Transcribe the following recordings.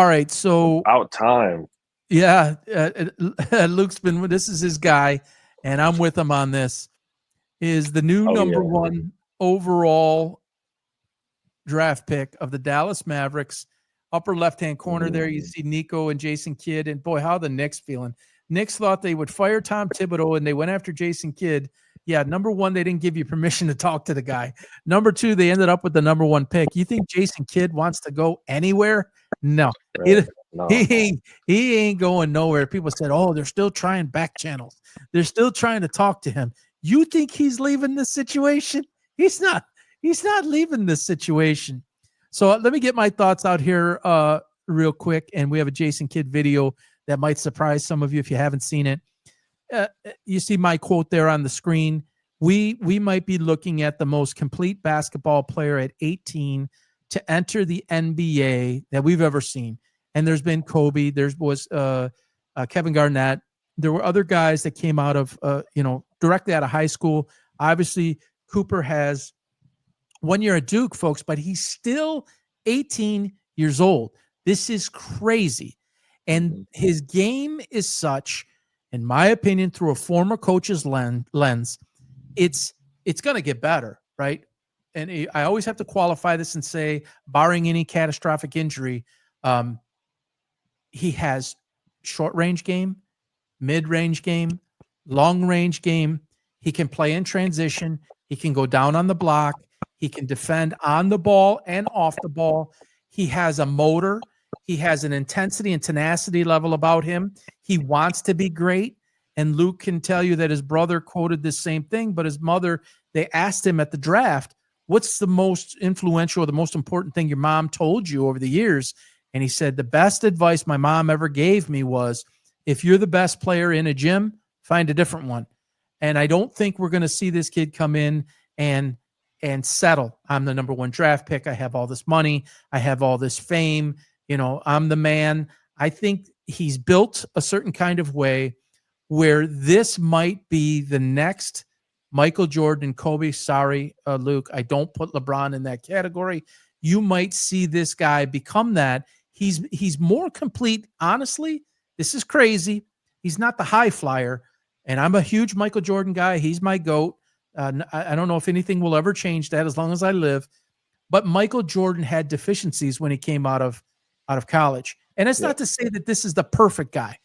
All right, so About time. yeah, Luke's been. This is his guy, and I'm with him on this. Is the new Oh number yeah. one overall draft pick of the Dallas Mavericks. Upper left-hand corner there, you Mhm. see Nico and Jason Kidd, and boy, how the Knicks feeling. Knicks thought they would fire Tom Thibodeau, and they went after Jason Kidd. Yeah, number one, they didn't give you permission to talk to the guy. Number two, they ended up with the number one pick. You think Jason Kidd wants to go anywhere? No, he Right. he No. ain't going nowhere. People said, "Oh, they're still trying back channels. They're still trying to talk to him." You think he's leaving this situation? He's not. He's not leaving this situation. So let me get my thoughts out here real quick. And we have a Jason Kidd video that might surprise some of you if you haven't seen it. You see my quote there on the screen. We might be looking at the most complete basketball player at 18 to enter the NBA that we've ever seen. And there's been Kobe. There was Kevin Garnett. There were other guys that came out of directly out of high school. Obviously, Cooper has 1 year at Duke, folks, but he's still 18 years old. This is crazy. And Mhm. his game is such, in my opinion, through a former coach's lens, it's going to get better, right? And I always have to qualify this and say, barring any catastrophic injury, um, he has short range game, mid range game, long range game. He can play in transition. He can go down on the block. He can defend on the ball and off the ball. He has a motor. He has an intensity and tenacity level about him. He wants to be great. And Luke can tell you that his brother quoted this same thing, but his mother, they asked him at the draft, what's the most influential or the most important thing your mom told you over the years? And he said, the best advice my mom ever gave me was, if you're the best player in a gym, find a different one. And I don't think we're going to see this kid come in and settle. I'm the number one draft pick. I have all this money. I have all this fame. I'm the man. I think he's built a certain kind of way where this might be the next Michael Jordan and Kobe. Sorry, Luke, I don't put LeBron in that category. You might see this guy become that. He's more complete. Honestly, this is crazy. He's not the high flyer, and I'm a huge Michael Jordan guy. He's my GOAT. I don't know if anything will ever change that as long as I live. But Michael Jordan had deficiencies when he came out of college, and it's Yeah. not to say that this is the perfect guy,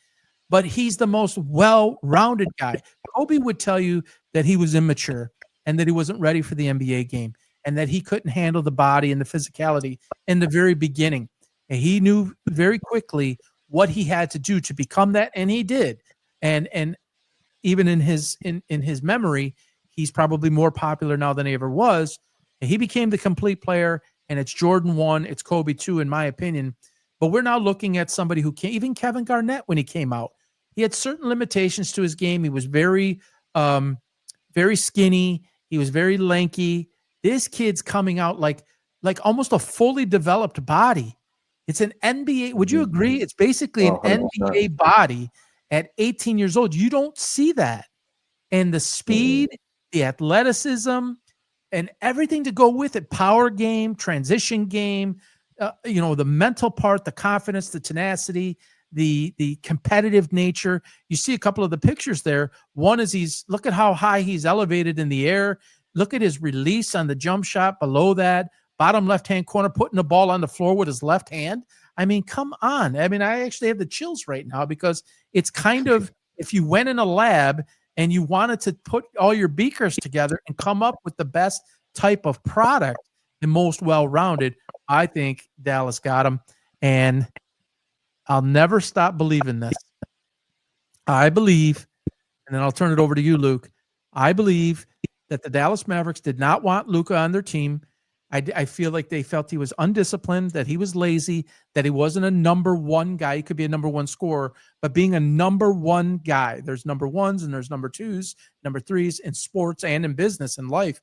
but he's the most well-rounded guy. Kobe would tell you that he was immature and that he wasn't ready for the NBA game and that he couldn't handle the body and the physicality in the very beginning. And he knew very quickly what he had to do to become that, and he did. And even in his memory, he's probably more popular now than he ever was. And he became the complete player, and it's Jordan 1, it's Kobe 2, in my opinion. But we're now looking at somebody who can't, even Kevin Garnett, when he came out, he had certain limitations to his game. He was very skinny. He was very lanky. This kid's coming out like almost a fully developed body. It's an NBA. Would you Mhm. agree? It's basically an 100%. NBA body at 18 years old. You don't see that. And the Mhm. speed, the athleticism, and everything to go with it, power game, transition game, the mental part, the confidence, the tenacity, the competitive nature. You see a couple of the pictures there. One is look at how high he's elevated in the air. Look at his release on the jump shot below that. Bottom left-hand corner, putting the ball on the floor with his left hand. I mean, come on. I mean, I actually have the chills right now because it's kind of, if you went in a lab and you wanted to put all your beakers together and come up with the best type of product and most well-rounded, I think Dallas got him. And I'll never stop believing this. I believe, and then I'll turn it over to you, Luke. I believe that the Dallas Mavericks did not want Luka on their team. I feel like they felt he was undisciplined, that he was lazy, that he wasn't a number one guy. He could be a number one scorer, but being a number one guy, there's number ones and there's number twos, number threes in sports and in business and life.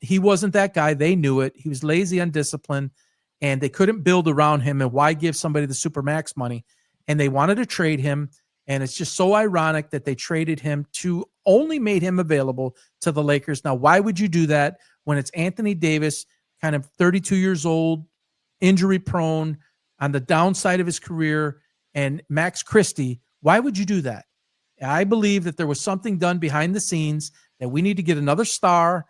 He wasn't that guy. They knew it. He was lazy, undisciplined, and they couldn't build around him. And why give somebody the supermax money? And they wanted to trade him. And it's just so ironic that they traded him to only made him available to the Lakers. Now, why would you do that when it's Anthony Davis, kind of 32 years old, injury prone? on the downside of his career and Max Christie, why would you do that? I believe that there was something done behind the scenes that we need to get another star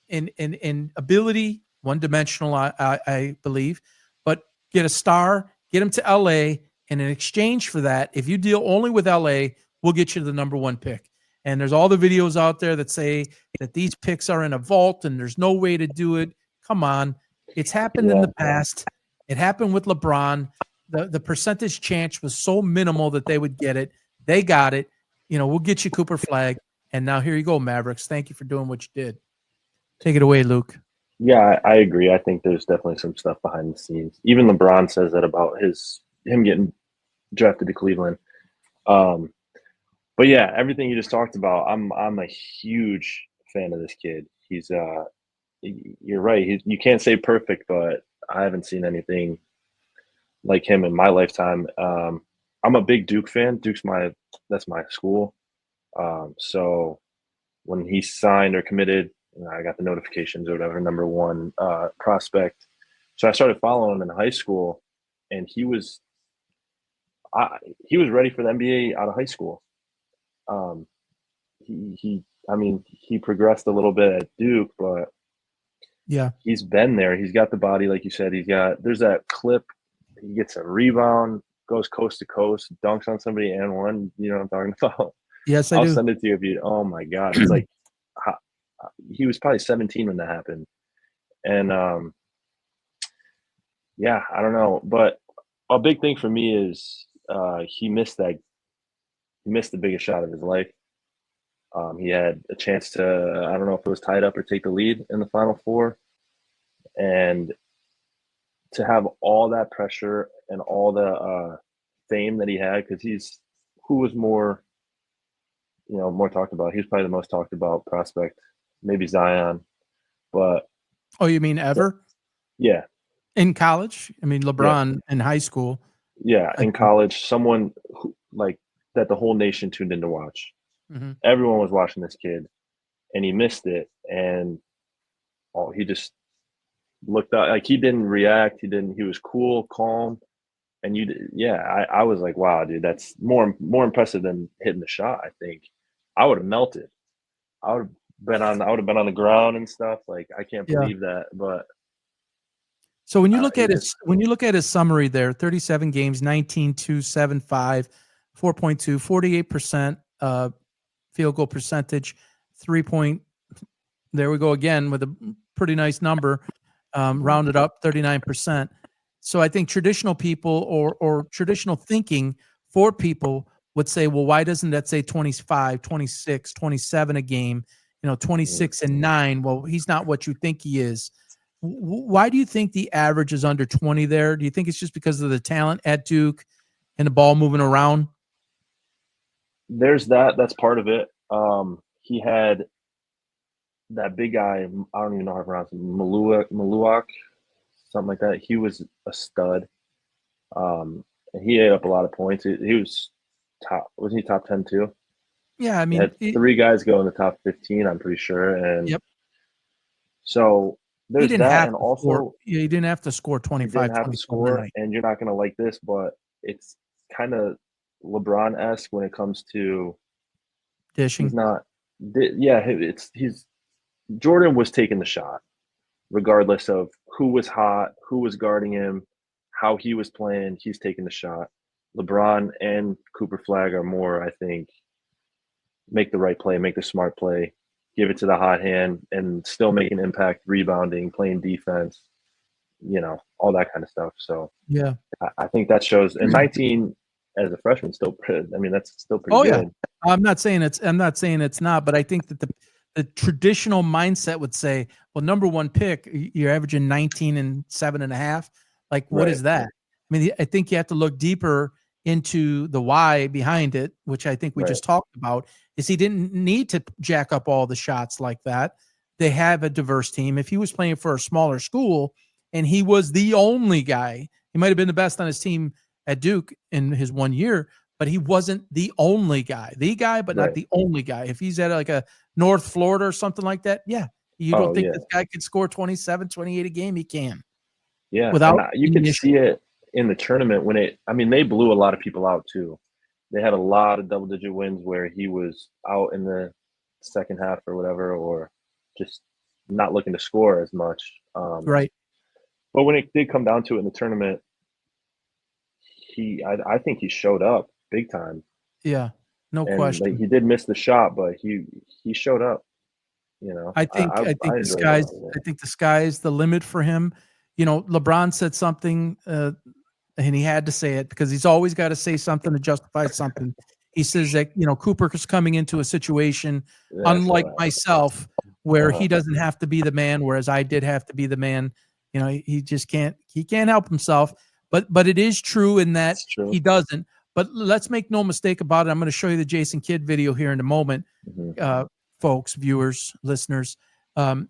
in ability, one dimensional, I believe, but get a star, get him to LA. And in exchange for that, if you deal only with LA, we'll get you the number one pick. And there's all the videos out there that say that these picks are in a vault and there's no way to do it. Come on. It's happened in the past. It happened with LeBron. The percentage chance was so minimal that they would get it. They got it. We'll get you Cooper Flagg. And now here you go, Mavericks. Thank you for doing what you did. Take it away, Luke. Yeah, I agree. I think there's definitely some stuff behind the scenes. Even LeBron says that about him getting drafted to Cleveland. But yeah, everything you just talked about, I'm a huge fan of this kid. He's you're right. You can't say perfect, but I haven't seen anything like him in my lifetime. I'm a big Duke fan. That's my school. So when he signed or committed, I got the notifications or whatever, number one prospect. So I started following him in high school, and he was ready for the NBA out of high school. He progressed a little bit at Duke, but yeah, he's been there. He's got the body, like you said. There's that clip. He gets a rebound, goes coast to coast, dunks on somebody and one. You know what I'm talking about? Yes, I'll do. send it to you if you. Oh my God, it's like he was probably 17 when that happened, and yeah, I don't know, but a big thing for me is he missed the biggest shot of his life. He had a chance to, I don't know if it was tied up or take the lead in the Final Four. And to have all that pressure and all the fame that he had, because who was more talked about? He was probably the most talked about prospect, maybe Zion. But oh, you mean ever? Yeah. In college? I mean, LeBron in high school. Yeah, in college, someone who, like that the whole nation tuned in to watch. Mm-hmm. Everyone was watching this kid, and he missed it. And he just looked out, like he didn't react. He was cool, calm. And I was like, wow, dude, that's more impressive than hitting the shot. I think I would have melted. I would have been on the ground and stuff. Like, I can't believe that. But so when you look at his summary there, 37 games, 19, 2, 7, 5, 4.2, 48% field goal percentage, 3 point. There we go again with a pretty nice number, rounded up 39%. So I think traditional people or traditional thinking for people would say, well, why doesn't that say 25, 26, 27 a game, 26 and 9? Well, he's not what you think he is. Why do you think the average is under 20 there? Do you think it's just because of the talent at Duke and the ball moving around? There's that. That's part of it. He had that big guy, I don't even know how to pronounce it, Maluak, something like that. He was a stud. He ate up a lot of points. He was wasn't he top 10 too? Yeah, I mean, three guys go in the top 15, I'm pretty sure. And so there's that. And also, he didn't have to score 25, he didn't have to score, and you're not going to like this, but it's kind of LeBron-esque when it comes to dishing. He's not, Jordan was taking the shot, regardless of who was hot, who was guarding him, how he was playing. He's taking the shot. LeBron and Cooper Flagg are more, I think, make the right play, make the smart play, give it to the hot hand, and still make an impact, rebounding, playing defense, all that kind of stuff. So yeah, I think that shows. And 19 as a freshman, still pretty. I mean, that's still pretty good. Yeah. I'm not saying it's not, but I think that the traditional mindset would say, well, number one pick, you're averaging 19 and 7.5. Like, what is that? I mean, I think you have to look deeper into the why behind it, which I think we just talked about, is he didn't need to jack up all the shots like that. They have a diverse team. If he was playing for a smaller school and he was the only guy, he might have been the best on his team at Duke in his 1 year, but he wasn't the only guy. The guy, but not the only guy. If he's at like a North Florida or something like that, you don't think this guy could score 27, 28 a game? He can. Yeah, without you can see it. in the tournament when they blew a lot of people out too. They had a lot of double-digit wins where he was out in the second half or whatever, or just not looking to score as much. Right. But when it did come down to it in the tournament, I think he showed up big time, Yeah. No and like, question. he did miss the shot, but he showed up. You know, I think I I I think the enjoyed sky's watching I it. think the sky is the limit for him. You know, LeBron said something, and he had to say it because he's always got to say something to justify something. He says that, you know, Cooper is coming into a situation Yeah, I saw unlike that. myself where Uh-huh. he doesn't have to be the man, whereas I did have to be the man. You know, he just can't help himself. But it is true in that It's true. he doesn't. But let's make no mistake about it. I'm going to show you the Jason Kidd video here in a moment. Mhm. Uh, Folks, viewers, listeners,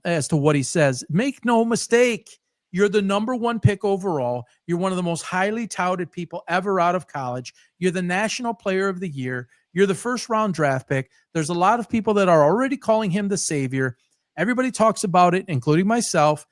as to what he says. Make no mistake, you're the number one pick overall. You're one of the most highly touted people ever out of college. You're the national player of the year. You're the first round draft pick. There's a lot of people that are already calling him the savior. Everybody talks about it, including myself,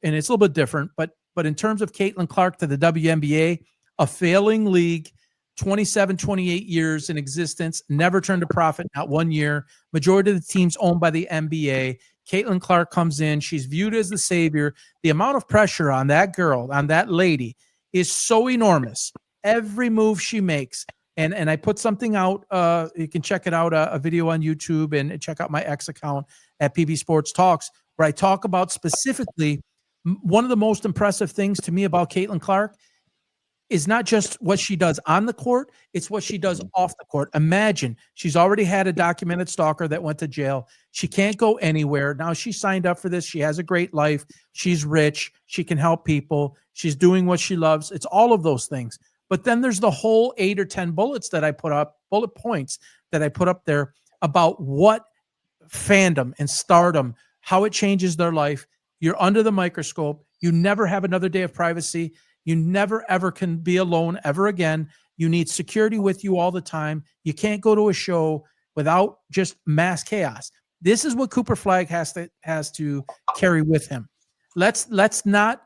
and it's a little bit different. But in terms of Caitlin Clark to the WNBA, a failing league, 27, 28 years in existence, never turned a profit, not 1 year. Majority of the teams owned by the NBA. Caitlin Clark comes in. She's viewed as the savior. The amount of pressure on that girl, on that lady, is so enormous. Every move she makes. And I put something out. You can check it out, a video on YouTube, and check out my X account at PB Sports Talks, where I talk about specifically one of the most impressive things to me about Caitlin Clark is not just what she does on the court, it's what she does Mhm. off the court. Imagine she's already had a documented stalker that went to jail. She can't go anywhere. Now she signed up for this. She has a great life. She's rich. She can help people. She's doing what she loves. It's all of those things. But then there's the whole 8 or 10 bullets that I put up, bullet points that I put up there about what fandom and stardom, how it changes their life. You're under the microscope. You never have another day of privacy. You never, ever can be alone ever again. You need security with you all the time. You can't go to a show without just mass chaos. This is what Cooper Flagg has to carry with him. Let's not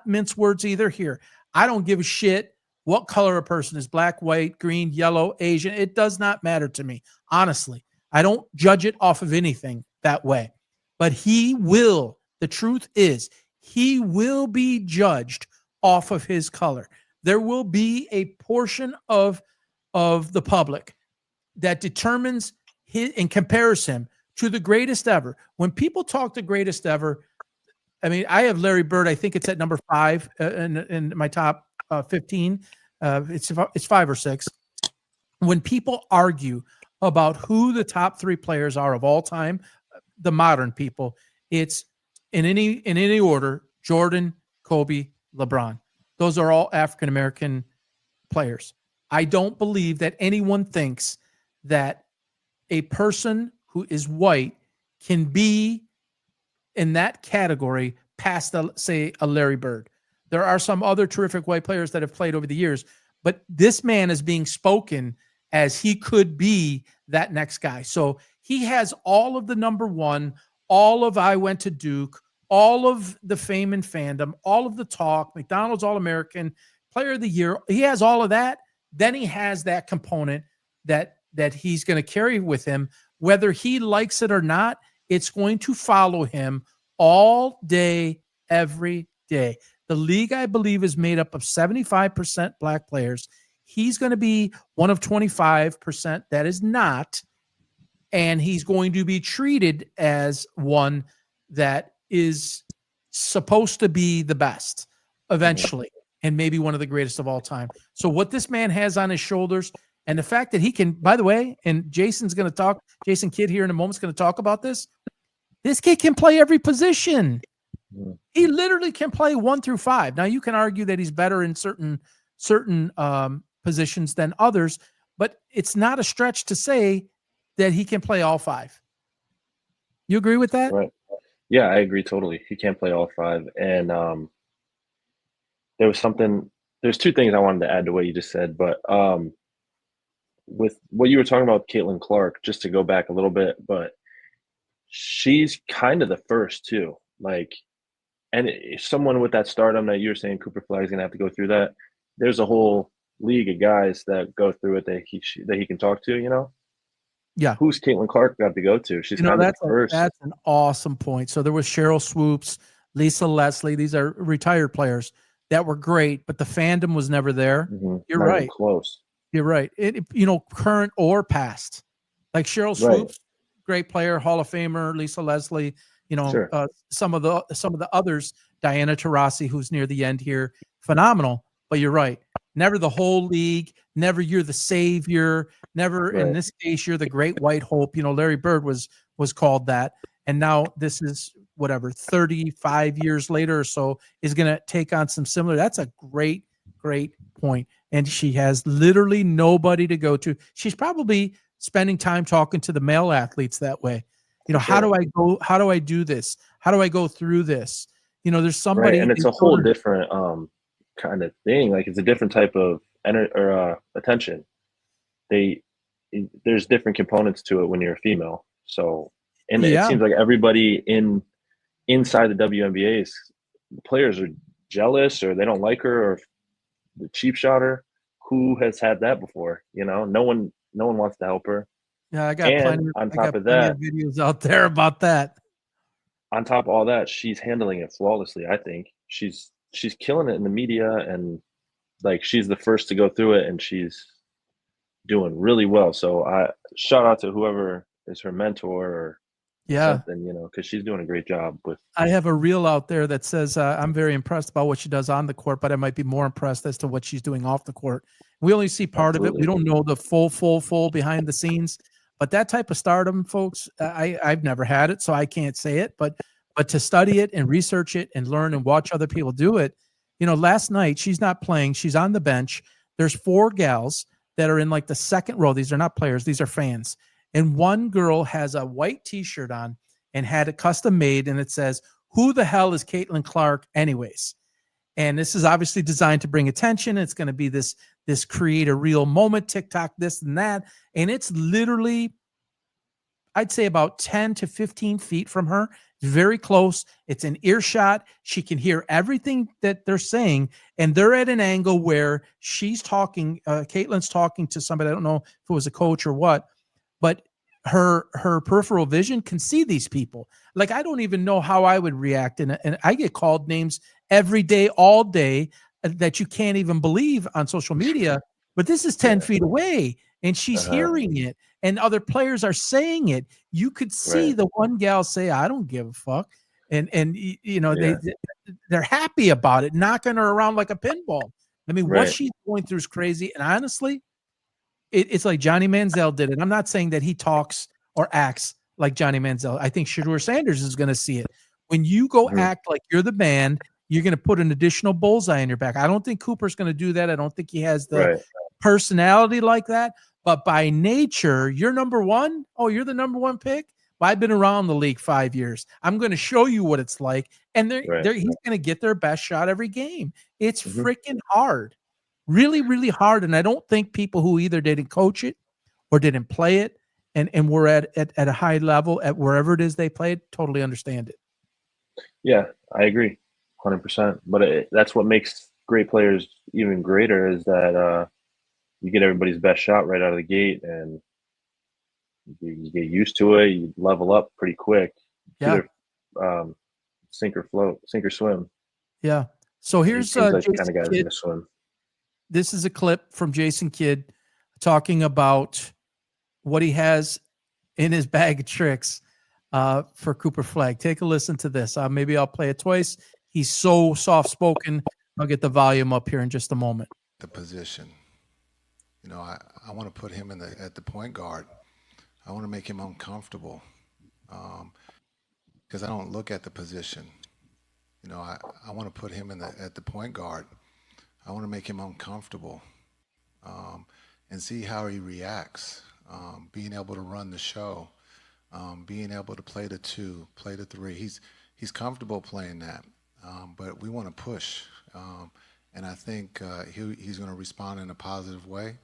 mince words either here. I don't give a shit what color a person is, black, white, green, yellow, Asian. It does not matter to me, honestly. I don't judge it off of anything that way. But the truth is, he will be judged off of his color. There will be a portion of the public that determines his and compares him to the greatest ever. When people talk the greatest ever, I mean, I have Larry Bird. I think it's at number 5 in my top 15. It's 5 or 6. When people argue about who the top 3 players are of all time, the modern people, it's in any order: Jordan, Kobe, LeBron. Those are all African American players. I don't believe that anyone thinks that a person who is white can be in that category past, say, a Larry Bird. There are some other terrific white players that have played over the years, but this man is being spoken as he could be that next guy. So he has all of the number one, all of I went to Duke, all of the fame and fandom, all of the talk, McDonald's All-American, Player of the Year. He has all of that. Then he has that component that he's going to carry with him, whether he likes it or not. It's going to follow him all day, every day. The league, I believe, is made up of 75% black players. He's going to be one of 25% that is not, and he's going to be treated as one that is supposed to be the best Mhm. eventually, and maybe one of the greatest of all time. So what this man has on his shoulders, and the fact that he can, by the way, and Jason Kidd here in a moment is going to talk about this. This kid can play every position. Mhm. He literally can play 1 through 5. Now you can argue that he's better in certain positions than others, but it's not a stretch to say that he can play all 5. You agree with that? Right. Yeah, I agree totally. He can't play all 5, and, there was something there's 2 things I wanted to add to what you just said, but, with what you were talking about Caitlin Clark, just to go back a little bit, but she's kind of the first too. Like, And someone with that stardom that you're saying Cooper Flagg's gonna have to go through that. There's a whole league of guys that go through it that he can talk to. Yeah. Who's Caitlin Clark got to go to? She's kind of the first. That's an awesome point. So there was Cheryl Swoops, Lisa Leslie. These are retired players that were great, but the fandom was never there. You're Not even right. close. You're right. Current or past, like Cheryl Right. Swoops, great player, Hall of Famer. Lisa Leslie. Sure. Some of the others, Diana Taurasi, who's near the end here, phenomenal. But you're right. Never the whole league. Never you're the savior. Never in Right. this case you're the great white hope. Larry Bird was called that, and now this is whatever 35 years later or so is going to take on some similar. That's a great point. And she has literally nobody to go to. She's probably spending time talking to the male athletes that way. How do I go? How do I do this? How do I go through this? There's somebody, right, and it's a whole different kind of thing. Like it's a different type of attention. There's different components to it when you're a female. So, and it yeah, seems like everybody inside the WNBA players are jealous or they don't like her or the cheap shot her. Who has had that before? No one wants to help her. yeah. I got And plenty. on I got top of plenty of that, videos out there about that. on top of all that, she's handling it flawlessly. I think she's killing it in the media, and like she's the first to go through it, and she's doing really well. So I shout out to whoever is her mentor or Yeah. something, because she's doing a great job with. I have a reel out there that says I'm very impressed about what she does on the court, but I might be more impressed as to what she's doing off the court. We only see part of it. We Absolutely. don't know the full behind the scenes. But that type of stardom, folks, I've never had it, so I can't say it. But to study it and research it and learn and watch other people do it, last night she's not playing. She's on the bench. There's 4 gals that are in like the second row. These are not players. These are fans. And one girl has a white T-shirt on and had it custom made, and it says, "Who the hell is Caitlin Clark anyways?" And this is obviously designed to bring attention. It's going to be this create a real moment, TikTok, this and that. And it's literally, I'd say about 10 to 15 feet from her. It's very close. It's an earshot. She can hear everything that they're saying. And they're at an angle where she's talking, Caitlin's talking to somebody. I don't know if it was a coach or what, but her peripheral vision can see these people. Like, I don't even know how I would react. And I get called names every day, all day, that you can't even believe on social media. But this is 10 feet away, and she's hearing it, and other players are saying it. You could see Right. the one gal say, "I don't give a fuck." And Yeah. they're happy about it, knocking her around like a pinball. I mean, what Right. she's going through is crazy. And honestly, it's like Johnny Manziel did it. I'm not saying that he talks or acts like Johnny Manziel. I think Shedeur Sanders is going to see it. When you go Mhm. act like you're the band, you're going to put an additional bullseye in your back. I don't think Cooper's going to do that. I don't think he has the Right. personality like that. But by nature, you're number one. Oh, you're the number one pick. Well, I've been around the league 5 years. I'm going to show you what it's like. And Right. he's going to get their best shot every game. It's Mhm. freaking hard. Really, really hard. And I don't think people who either didn't coach it or didn't play it and were at a high level at wherever it is they played totally understand it. Yeah, I agree, 100%. But that's what makes great players even greater is that you get everybody's best shot right out of the gate, and you get used to it. You level up pretty quick. It's Yeah. either sink or float, sink or swim. Yeah. So And he here's seems like the kind Jason of guy that's Kidd. going to swim. This is a clip from Jason Kidd talking about what he has in his bag of tricks for Cooper Flagg. Take a listen to this. Maybe I'll play it twice. He's so soft spoken. I'll get the volume up here in just a moment. The position. I want to put him at the point guard. I want to make him uncomfortable because I don't look at the position. I want to put him at the point guard. I want to make him uncomfortable and see how he reacts. Being able to run the show, being able to play the 2, play the 3. He's comfortable playing that, but we want to push. And I think he's going to respond in a positive way.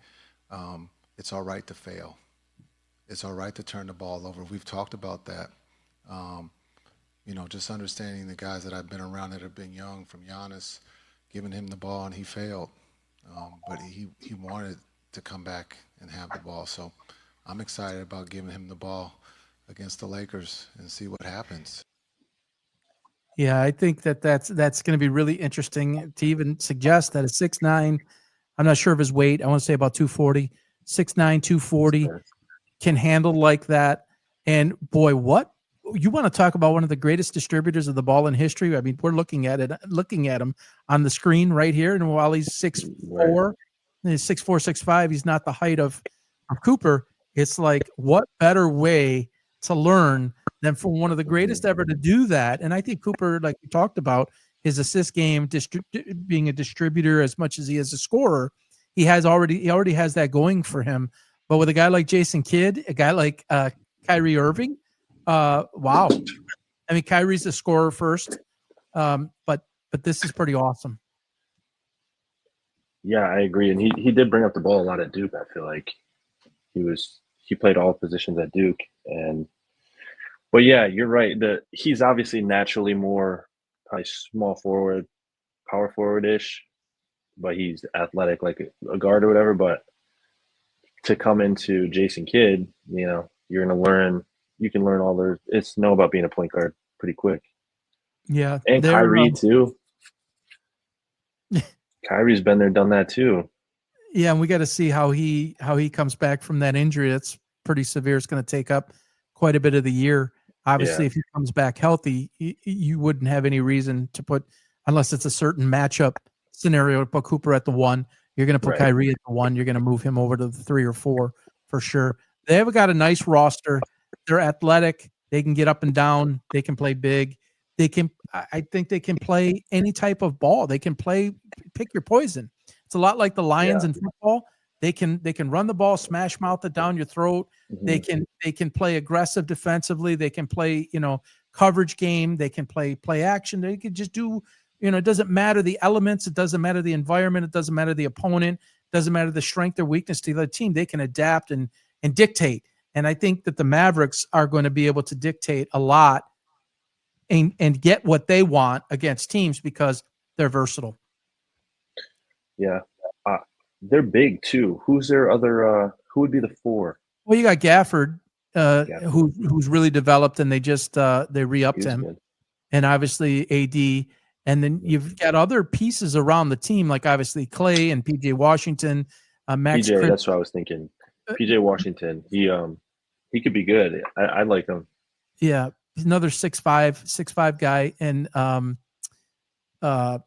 It's all right to fail. It's all right to turn the ball over. We've talked about that. just understanding the guys that I've been around that have been young, from Giannis, giving him the ball and he failed, but he wanted to come back and have the ball. So I'm excited about giving him the ball against the Lakers and see what happens. Yeah, I think that's going to be really interesting to even suggest that a 6'9", I'm not sure of his weight. I want to say about 240, 6'9", 240 can handle like that. And boy, what you want to talk about one of the greatest distributors of the ball in history. I mean, we're looking at him on the screen right here. And while he's 6'4", he's 6'4", 6'5", he's not the height of Cooper. It's like, what better way to learn than for one of the greatest ever to do that? And I think Cooper, like we talked about, his assist game, being a distributor as much as he is a scorer, he already has that going for him. But with a guy like Jason Kidd, a guy like Kyrie Irving, wow. I mean, Kyrie's the scorer first, but this is pretty awesome. Yeah, I agree. And he did bring up the ball a lot at Duke. I feel like he played all positions at Duke. But yeah, you're right. He's obviously naturally more probably small forward, power forward-ish, but he's athletic like a guard or whatever. But to come into Jason Kidd, you're gonna learn. You can learn all their. It's know about being a point guard pretty quick. Yeah, And Kyrie too. Kyrie's been there, done that too. Yeah, and we got to see how he comes back from that injury. That's pretty severe. It's going to take up quite a bit of the year. Obviously, if he comes back healthy, you wouldn't have any reason to put, unless it's a certain matchup scenario, to put Cooper at the 1. You're going to put Kyrie at the 1. You're going to move him over to the 3 or 4 for sure. They have got a nice roster. They're athletic. They can get up and down. They can play big. I think they can play any type of ball. They can pick your poison. It's a lot like the Lions in football. They can run the ball, smash mouth it down your throat. Mm-hmm. They can play aggressive defensively. They can play, coverage game. They can play action. They can just do, it doesn't matter the elements. It doesn't matter the environment. It doesn't matter the opponent. It doesn't matter the strength or weakness to the team. They can adapt and dictate. And I think that the Mavericks are going to be able to dictate a lot and get what they want against teams because they're versatile. Yeah. They're big too. Who's their other who would be the 4? Well, you got Gafford, who's really developed, and they just they re-upped him. Good. And obviously AD, and then you've got other pieces around the team, like obviously Clay and PJ Washington, Max PJ, that's what I was thinking. PJ Washington, he could be good. I like him. Yeah, he's another 6'5" guy, and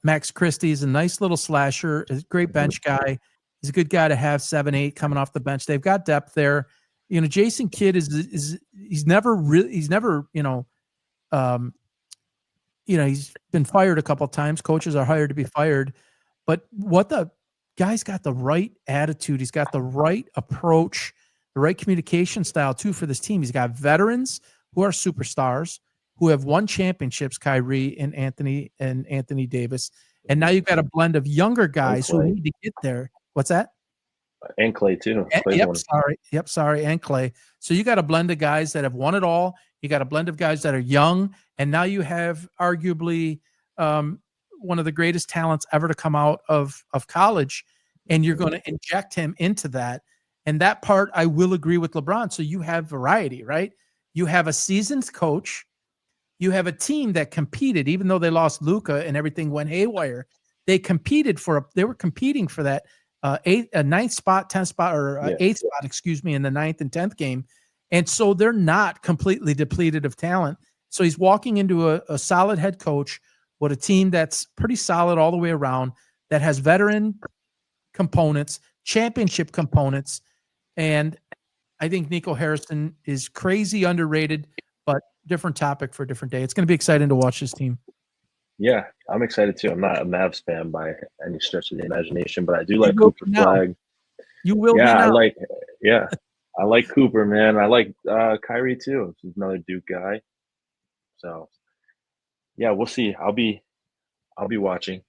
Max Christie's a nice little slasher, a great bench guy. He's a good guy to have 7-8 coming off the bench. They've got depth there. Jason Kidd he's never he's been fired a couple of times. Coaches are hired to be fired, but what the guy's got the right attitude. He's got the right approach, the right communication style too for this team. He's got veterans who are superstars who have won championships, Kyrie and Anthony Davis. And now you've got a blend of younger guys who need to get there. What's that? And Clay too. Sorry. And Clay. So you got a blend of guys that have won it all. You got a blend of guys that are young. And now you have arguably one of the greatest talents ever to come out of college. And you're going to inject him into that. And that part, I will agree with LeBron. So you have variety, right? You have a seasoned coach. You have a team that competed, even though they lost Luka and everything went haywire. They were competing for that 9th spot, 10th spot, or 8th spot, excuse me, in the 9th and 10th game. And so they're not completely depleted of talent. So he's walking into a solid head coach with a team that's pretty solid all the way around, that has veteran components, championship components. And I think Nico Harrison is crazy underrated, but different topic for a different day. It's going to be exciting to watch this team. Yeah, I'm excited too. I'm not a Mavs fan by any stretch of the imagination, but I do like Cooper Flagg. You will be now. I like Cooper, man. I like Kyrie too. He's another Duke guy. So yeah, we'll see. I'll be watching.